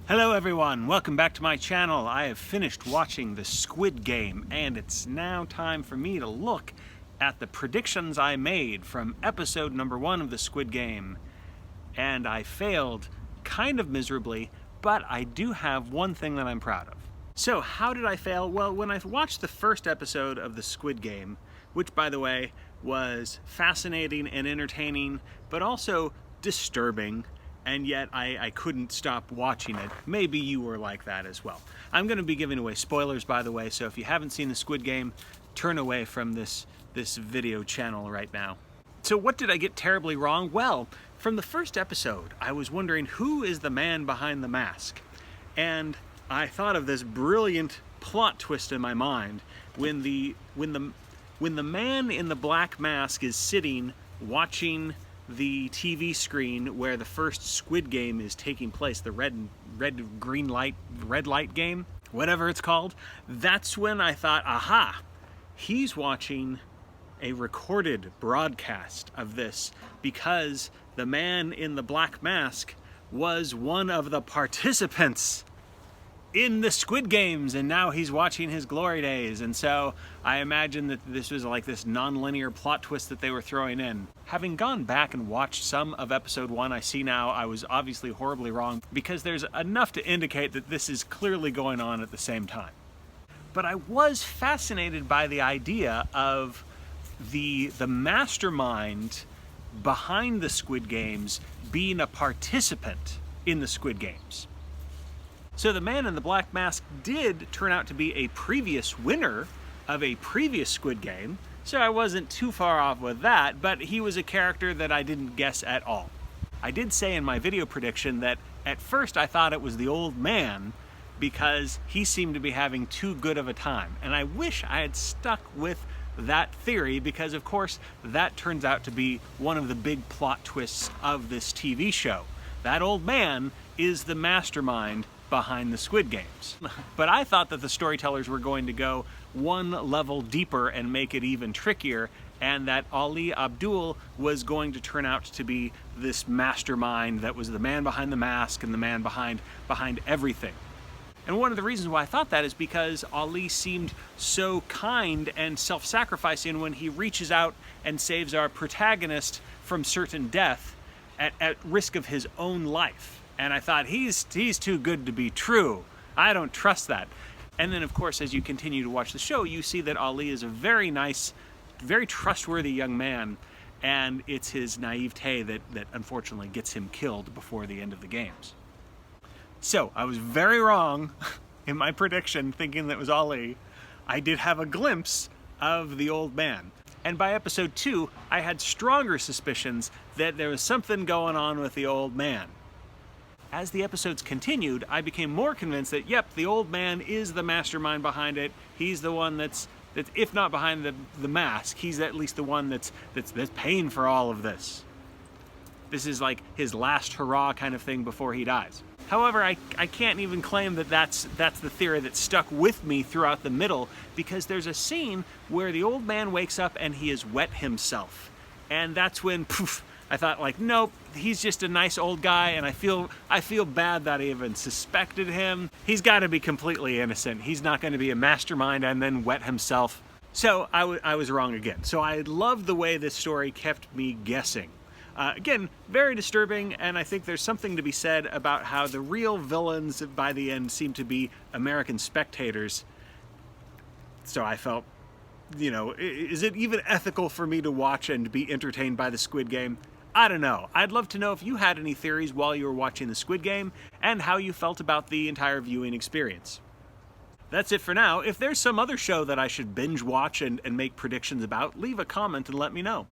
Hello everyone, welcome back to my channel. I have finished watching the Squid Game and it's now time for me to look at the predictions I made from episode number 1 of the Squid Game. And I failed kind of miserably, but I do have one thing that I'm proud of. So how did I fail? Well, when I watched the first episode of the Squid Game, which by the way was fascinating and entertaining, but also disturbing, and yet I couldn't stop watching it. Maybe you were like that as well. I'm going to be giving away spoilers, by the way, so if you haven't seen the Squid Game, turn away from this video channel right now. So what did I get terribly wrong? Well, from the first episode, I was wondering who is the man behind the mask? And I thought of this brilliant plot twist in my mind when the man in the black mask is sitting watching the TV screen where the first Squid Game is taking place, the red light game, whatever it's called. That's when I thought, aha, he's watching a recorded broadcast of this because the man in the black mask was one of the participants in the Squid Games, and now he's watching his glory days. And so I imagine that this was like this non-linear plot twist that they were throwing in. Having gone back and watched some of episode 1, I see now I was obviously horribly wrong because there's enough to indicate that this is clearly going on at the same time. But I was fascinated by the idea of the mastermind behind the Squid Games being a participant in the Squid Games. So the man in the black mask did turn out to be a previous winner of a previous Squid Game, so I wasn't too far off with that, but he was a character that I didn't guess at all. I did say in my video prediction that at first I thought it was the old man because he seemed to be having too good of a time, and I wish I had stuck with that theory because of course that turns out to be one of the big plot twists of this TV show. That old man is the mastermind behind the Squid Games. But I thought that the storytellers were going to go one level deeper and make it even trickier, and that Ali Abdul was going to turn out to be this mastermind that was the man behind the mask and the man behind everything. And one of the reasons why I thought that is because Ali seemed so kind and self-sacrificing when he reaches out and saves our protagonist from certain death at risk of his own life. And I thought, he's too good to be true. I don't trust that. And then, of course, as you continue to watch the show, you see that Ali is a very nice, very trustworthy young man, and it's his naivete that unfortunately gets him killed before the end of the games. So, I was very wrong in my prediction, thinking that it was Ali. I did have a glimpse of the old man. And by episode 2, I had stronger suspicions that there was something going on with the old man. As the episodes continued, I became more convinced that, yep, the old man is the mastermind behind it. He's the one that's if not behind the mask, he's at least the one that's paying for all of this. This is like his last hurrah kind of thing before he dies. However, I can't even claim that that's the theory that stuck with me throughout the middle, because there's a scene where the old man wakes up and he has wet himself. And that's when, poof, I thought, like, nope, he's just a nice old guy, and I feel bad that I even suspected him. He's got to be completely innocent. He's not going to be a mastermind and then wet himself. So I was wrong again. So I loved the way this story kept me guessing. Again, very disturbing, and I think there's something to be said about how the real villains by the end seem to be American spectators. So I felt, you know, is it even ethical for me to watch and be entertained by the Squid Game? I don't know. I'd love to know if you had any theories while you were watching the Squid Game and how you felt about the entire viewing experience. That's it for now. If there's some other show that I should binge watch and make predictions about, leave a comment and let me know.